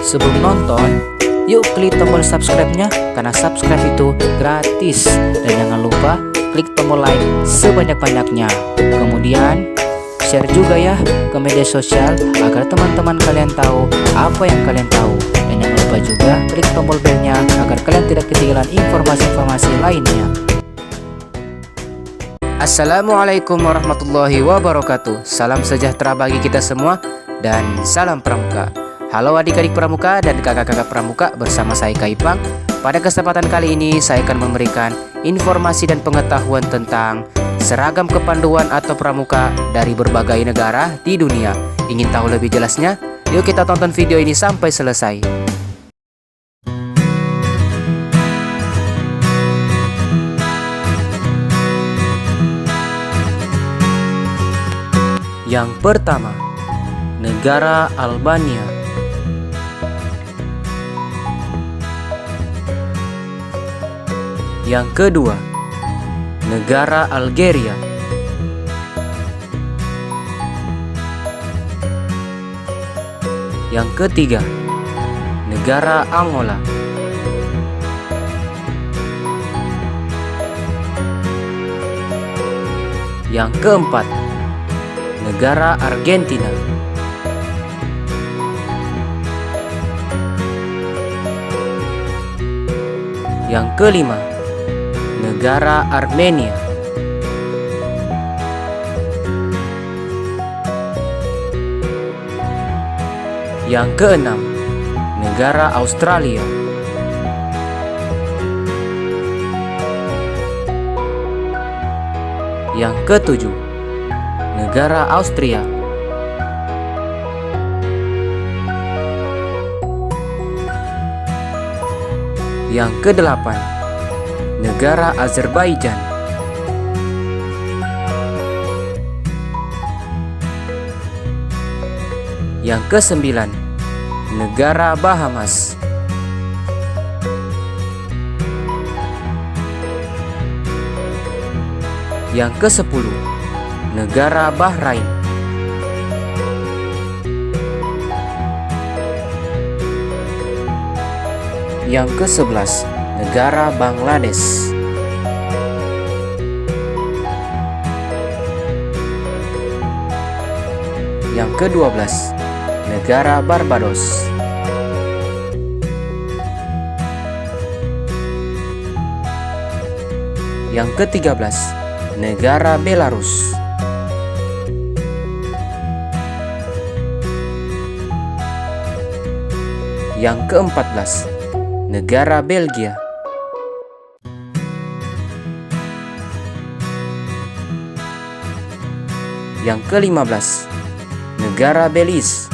Sebelum nonton, yuk klik tombol subscribe-nya karena subscribe itu gratis. Dan jangan lupa klik tombol like sebanyak-banyaknya. Kemudian share juga ya ke media sosial agar teman-teman kalian tahu apa yang kalian tahu. Dan jangan lupa juga klik tombol belnya agar kalian tidak ketinggalan informasi-informasi lainnya. Assalamualaikum warahmatullahi wabarakatuh. Salam sejahtera bagi kita semua dan salam pramuka. Halo adik-adik pramuka dan kakak-kakak pramuka, bersama saya Kak Ipang. Pada kesempatan kali ini saya akan memberikan informasi dan pengetahuan tentang seragam kepanduan atau pramuka dari berbagai negara di dunia. Ingin tahu lebih jelasnya? Yuk kita tonton video ini sampai selesai. Yang pertama, negara Albania. Yang kedua, negara Algeria. Yang ketiga, negara Angola. Yang keempat, negara Argentina. Yang kelima, negara Armenia. Yang keenam, negara Australia. Yang ketujuh, negara Austria. Yang kedelapan, negara Azerbaijan. Yang kesembilan, negara Bahamas. Yang kesepuluh, negara Bahrain. Yang kesebelas, negara Bangladesh. Yang ke-12, negara Barbados. Yang ke-13, negara Belarus. Yang ke-14, negara Belgia. Yang ke-15, negara Belize.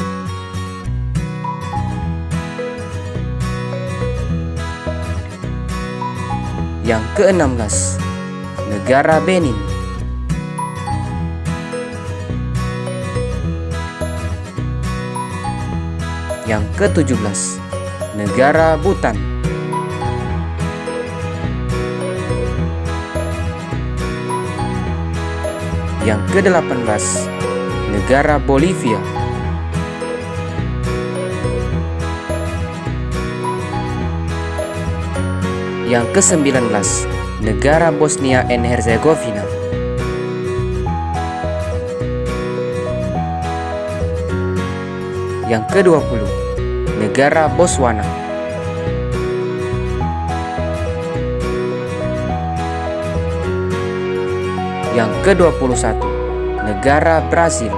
Yang ke-16, negara Benin. Yang ke-17, negara Bhutan. Yang ke-18, negara Bolivia. Yang ke-19, negara Bosnia and Herzegovina. Yang ke-20, negara Botswana. Yang ke-21, negara Brasil.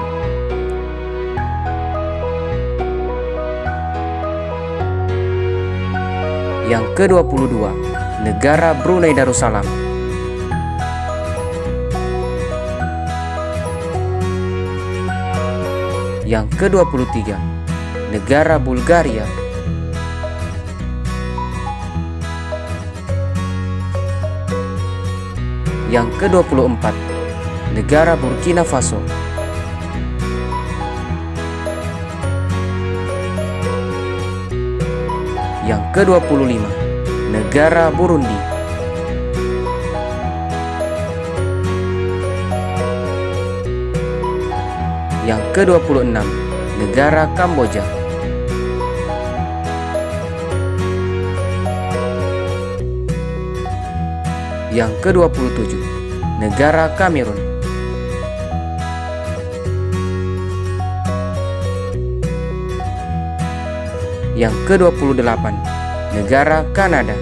Yang ke-22, negara Brunei Darussalam. Yang ke-23, negara Bulgaria. Yang ke-24, negara Burkina Faso. Yang ke-25, negara Burundi. Yang ke-26, negara Kamboja. Yang ke-27, negara Kamerun. Yang ke-28, negara Kanada.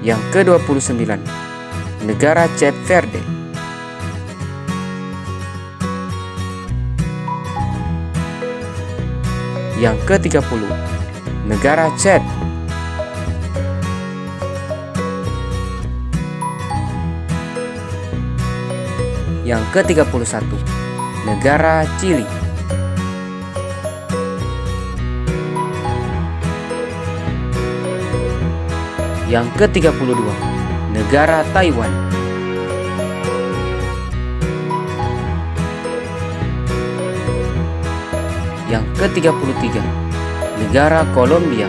Yang ke-29, negara Cape Verde. Yang ke-30, negara Chad. Yang ke-31, negara Chili. Yang ke-32, negara Taiwan. Yang ke-33, negara Kolombia.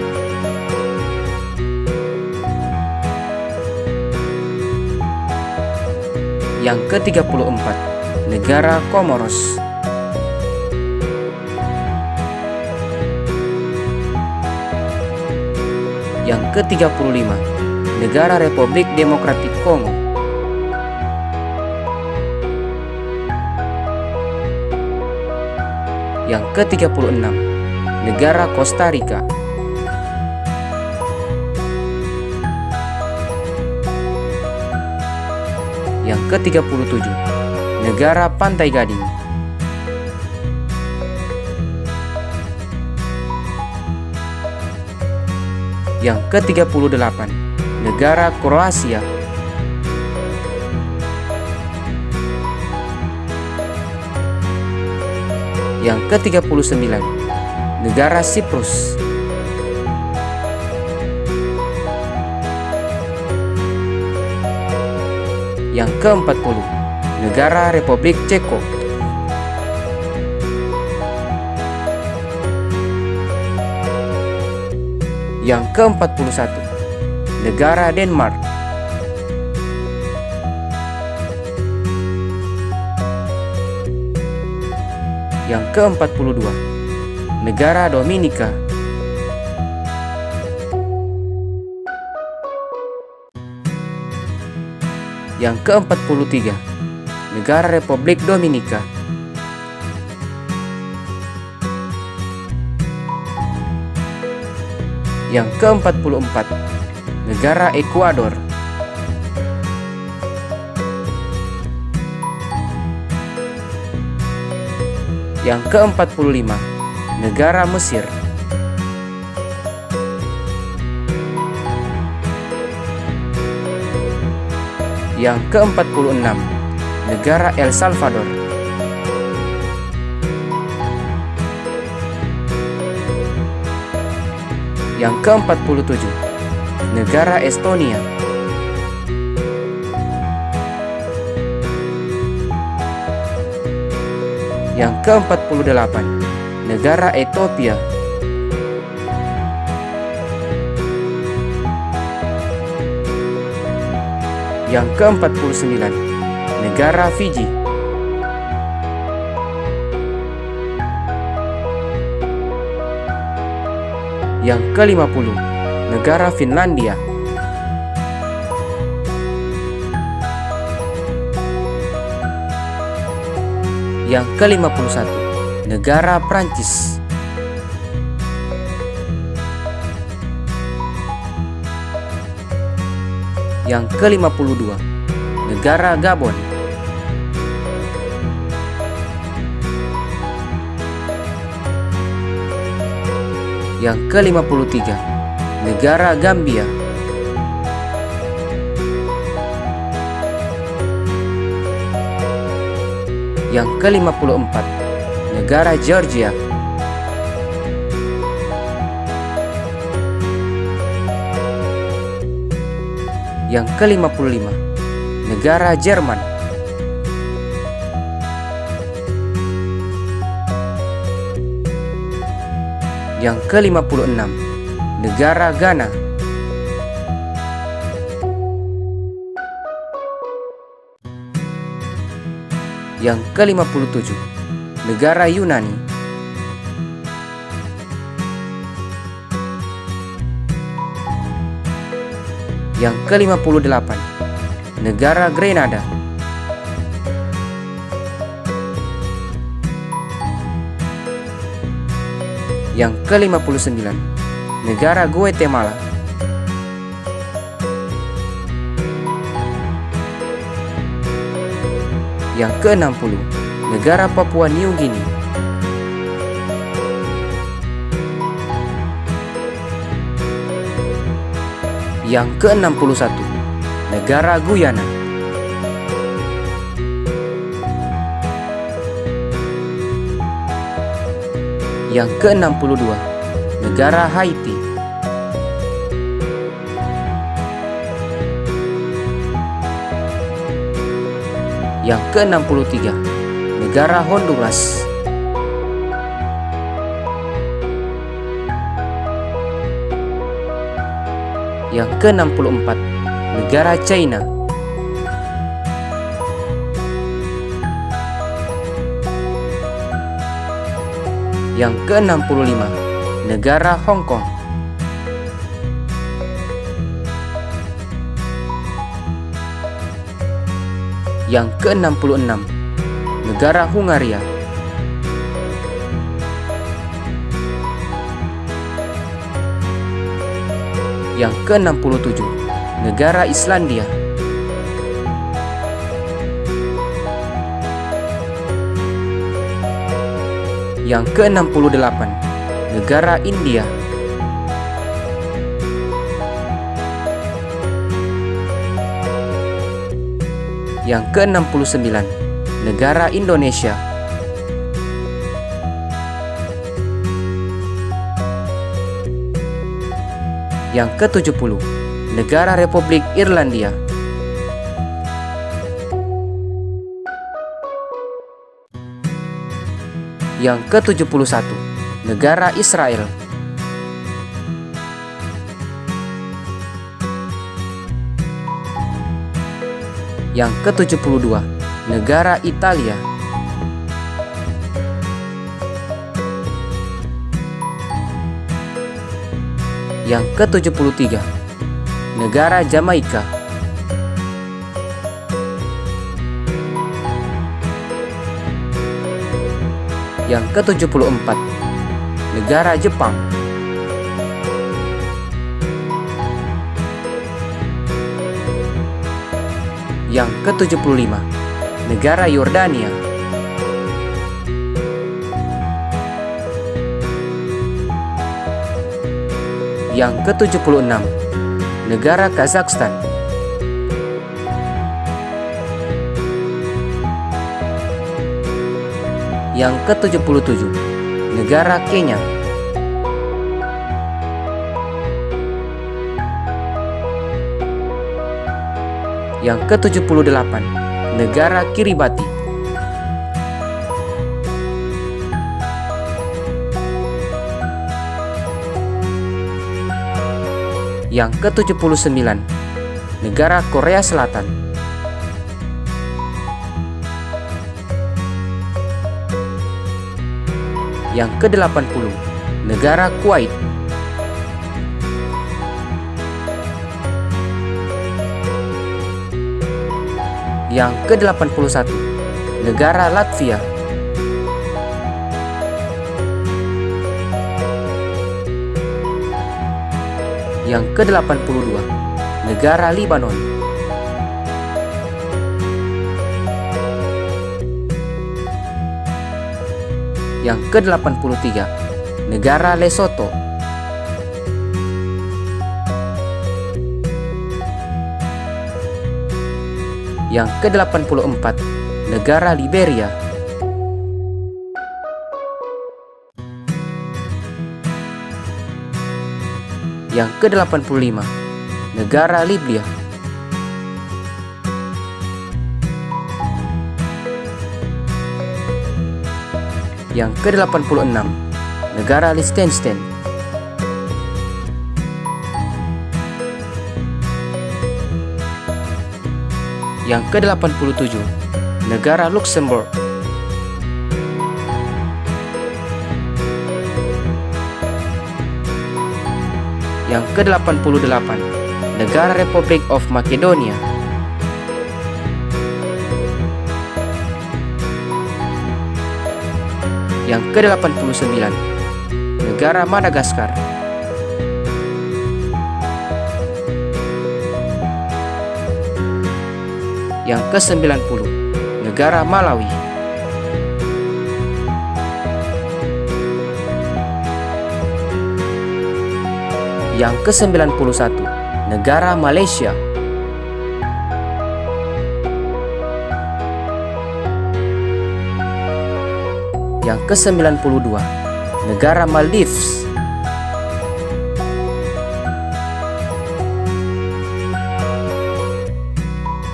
Yang ke-34, negara Komoros. Yang ke-35, negara Republik Demokratik Kongo. Yang ke-36, negara Kosta Rika. Yang ke-37, negara Pantai Gading. Yang ke-38, negara Kroasia. Yang ke-39, negara Siprus. Yang ke-40, negara Republik Ceko. Yang ke-41, negara Denmark. Yang ke-42, negara Dominika. Yang ke-43, negara Republik Dominika. Yang ke-44, negara Ekuador. Yang ke-45, negara Mesir. Yang ke-46, negara El Salvador. Yang ke-47, negara Estonia. Yang ke-48, negara Ethiopia. Yang ke-49, negara Fiji. Yang ke-50, negara Finlandia. Yang ke-51, negara Prancis. Yang ke-52, negara Gabon. Yang ke-53, negara Gambia. Yang ke-54, negara Georgia. Yang ke-55, negara Jerman. Yang ke-56, negara Ghana. Yang ke-57, negara Yunani. Yang ke-58, negara Grenada. Yang ke-59, negara Guatemala. Yang ke-60, negara Papua New Guinea. Yang ke-61, negara Guyana. Yang ke-62, negara Haiti. Yang ke-63, negara Honduras. Yang ke-64, negara China. Yang ke-65, negara Hong Kong. Yang ke-66, negara Hungaria. Yang ke-67, negara Islandia. Yang ke-68, negara India. Yang ke-69, negara Indonesia. Yang ke-70, negara Republik Irlandia. Yang ke-71, negara Israel. Yang ke-72, negara Italia. Yang ke-73, negara Jamaika. Yang ke-74, negara Jepang. Yang ke-75, negara Yordania. Yang ke-76, negara Kazakhstan. Yang ke-77, negara Kenya. Yang ke-78, negara Kiribati. Yang ke-79, negara Korea Selatan. Yang ke-80, negara Kuwait. Yang ke-81, negara Latvia. Yang ke-82, negara Lebanon. Yang ke-83, negara Lesotho. Yang ke-84, negara Liberia. Yang ke-85, negara Libya. Yang ke-86, negara Liechtenstein. Yang ke-87, negara Luxembourg. Yang ke-88, negara Republik of Makedonia. Yang ke-89, negara Madagaskar. Yang ke-90, negara Malawi. Yang ke-91, negara Malaysia. Yang ke-92, negara Maldives.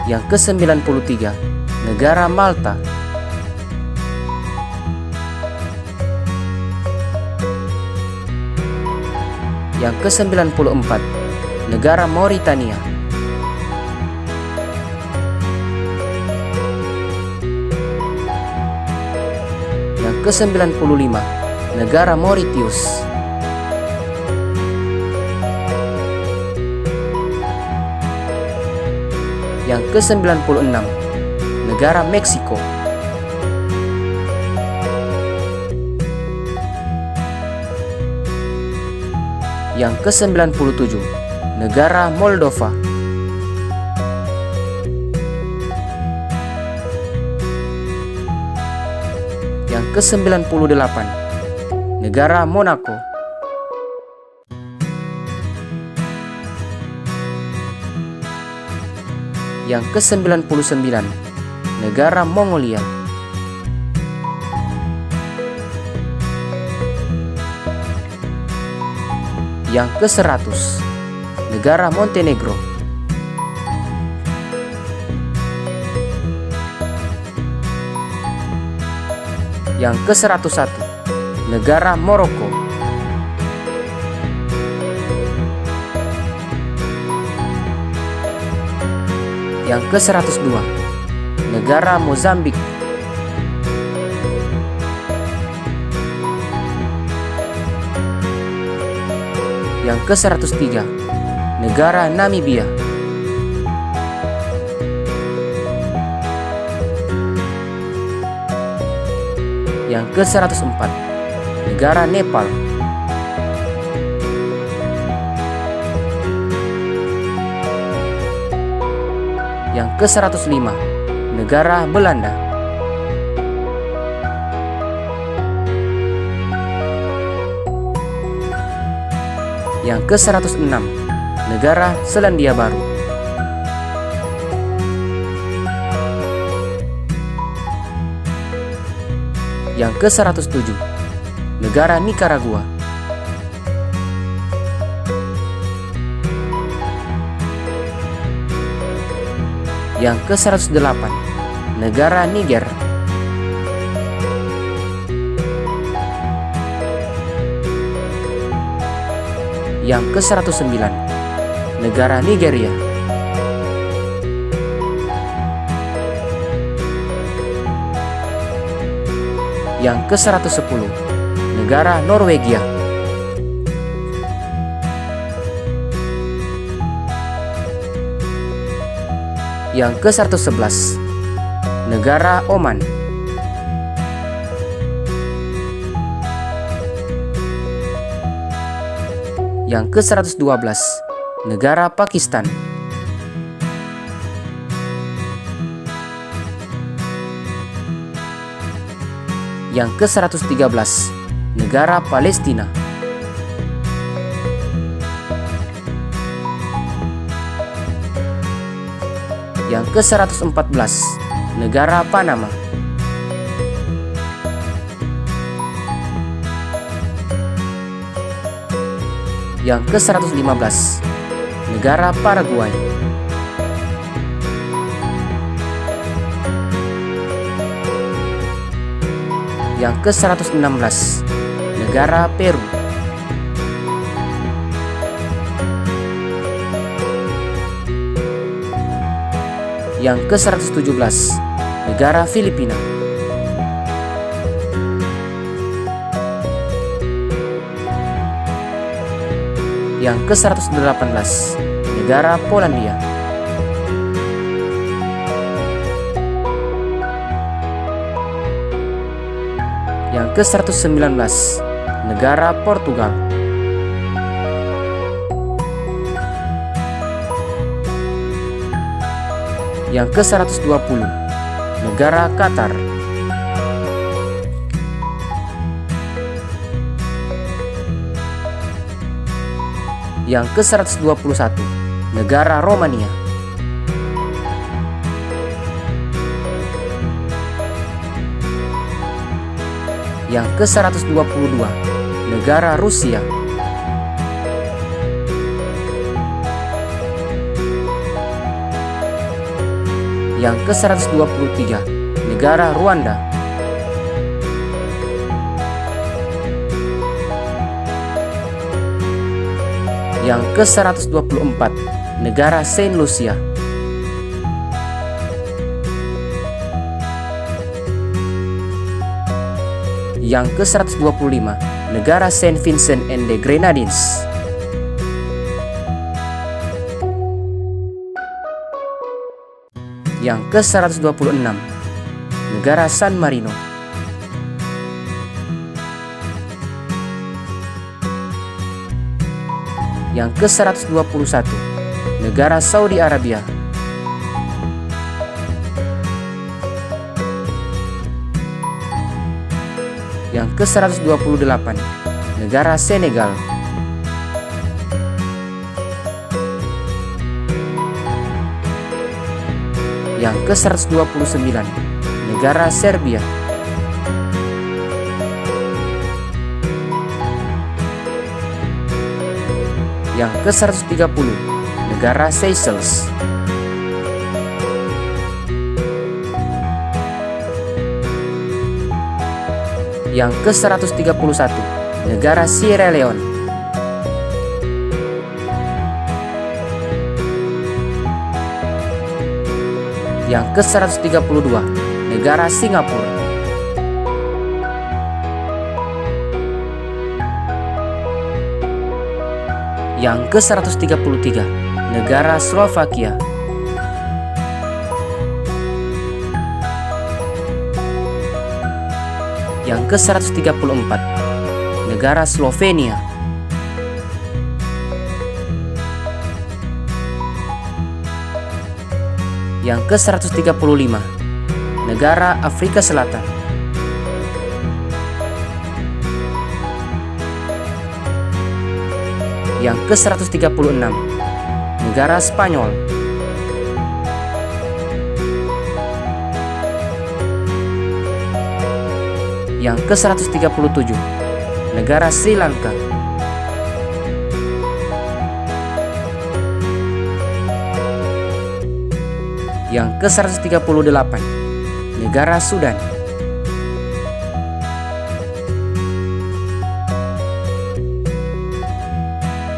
Yang ke-93, negara Malta. Yang ke-94, negara Mauritania. Yang ke-95, negara Mauritius. Yang ke-96, negara Meksiko. Yang ke-97, negara Moldova. Yang ke-98, negara Monaco. Yang ke-99, negara Mongolia. Yang ke-100, negara Montenegro. Yang ke-101, negara Maroko. Yang ke-102, negara Mozambik. Yang ke-103, negara Namibia. Yang ke-104, negara Nepal. Yang ke-105, negara Belanda. Yang ke-106, negara Selandia Baru. Yang ke-107, negara Nikaragua. Yang ke-108, negara Niger. Yang ke-109, negara Nigeria. Yang ke-110, negara Norwegia. Yang ke-111, negara Oman. Yang ke-112, negara Pakistan. Yang ke-113, negara Palestina. Yang ke-114, negara Panama. Yang ke-115, negara Paraguay. Yang ke-116, negara Peru. Yang ke-117, negara Filipina. Yang ke-118, negara Polandia. Yang ke-119, negara Portugal. Yang ke-120, negara Qatar. Yang ke-121, negara Romania. Yang ke-122, negara Rusia. Yang ke-123, negara Rwanda. Yang ke-124, negara Saint Lucia. Yang ke-125, negara Saint Vincent and the Grenadines. Yang ke-126, negara San Marino. Yang ke-121, negara Saudi Arabia. Yang ke-128, negara Senegal. Yang ke-129, negara Serbia. Yang ke-130, negara Seychelles. Yang ke-131, negara Sierra Leone. Yang ke-132, negara Singapura. Yang ke-133, negara Slovakia. Yang ke-134, negara Slovenia. Yang ke-135, negara Afrika Selatan. Yang ke-136, negara Spanyol. Yang ke-137, negara Sri Lanka. Yang ke-138, negara Sudan.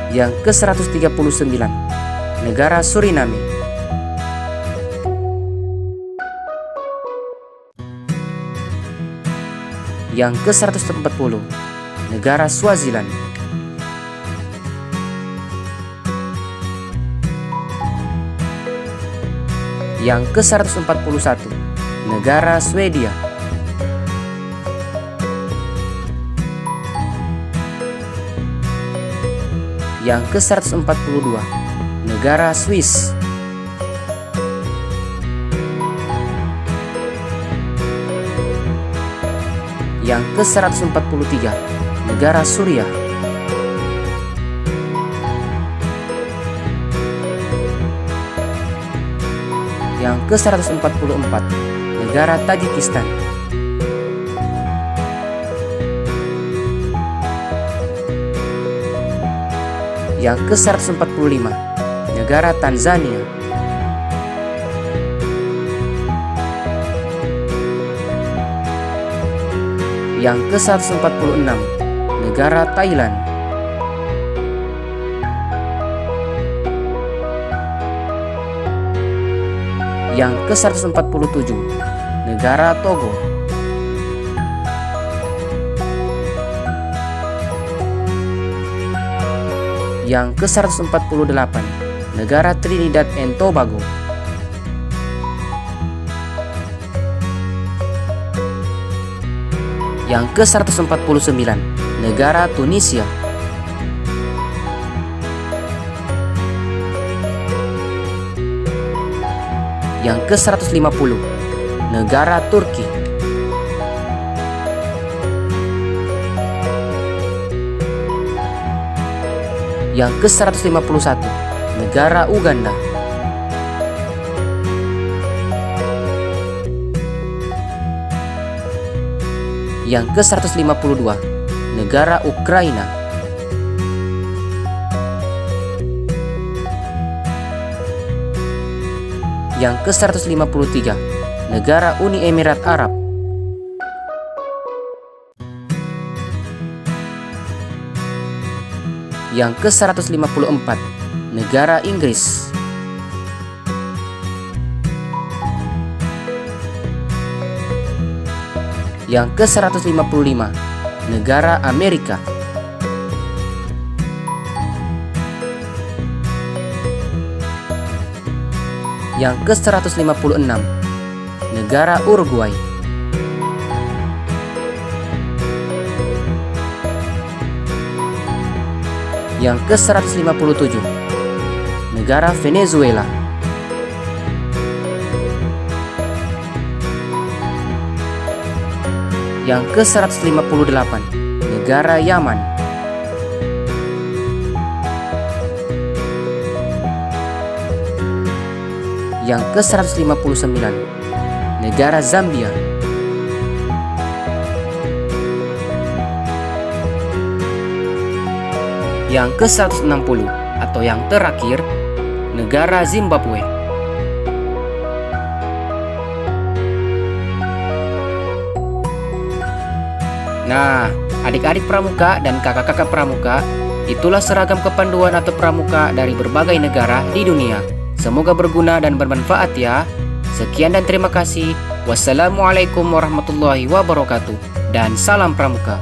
Yang ke-139, negara Suriname. Yang ke-140, negara Swaziland. Yang ke-141, negara Swedia. Yang ke-142, negara Swiss. Yang ke-143, negara Suriah. Yang ke-144, negara Tajikistan. Yang ke-145, negara Tanzania. Yang ke-146, negara Thailand. Yang ke-147, negara Togo. Yang ke-148, negara Trinidad and Tobago. Yang ke-149, negara Tunisia. Yang ke-150, negara Turki. Yang ke-151, negara Uganda. Yang ke-152, negara Ukraina. Yang ke-153, negara Uni Emirat Arab. Yang ke-154, negara Inggris. Yang ke-155, negara Amerika. Yang ke-156, negara Uruguay. Yang ke-157, negara Venezuela. Yang ke-158, negara Yaman. Yang ke-159, negara Zambia. Yang ke-160 atau yang terakhir, negara Zimbabwe. Nah, adik-adik pramuka dan kakak-kakak pramuka, itulah seragam kepanduan atau pramuka dari berbagai negara di dunia. Semoga berguna dan bermanfaat ya. Sekian dan terima kasih. Wassalamualaikum warahmatullahi wabarakatuh. Dan salam pramuka.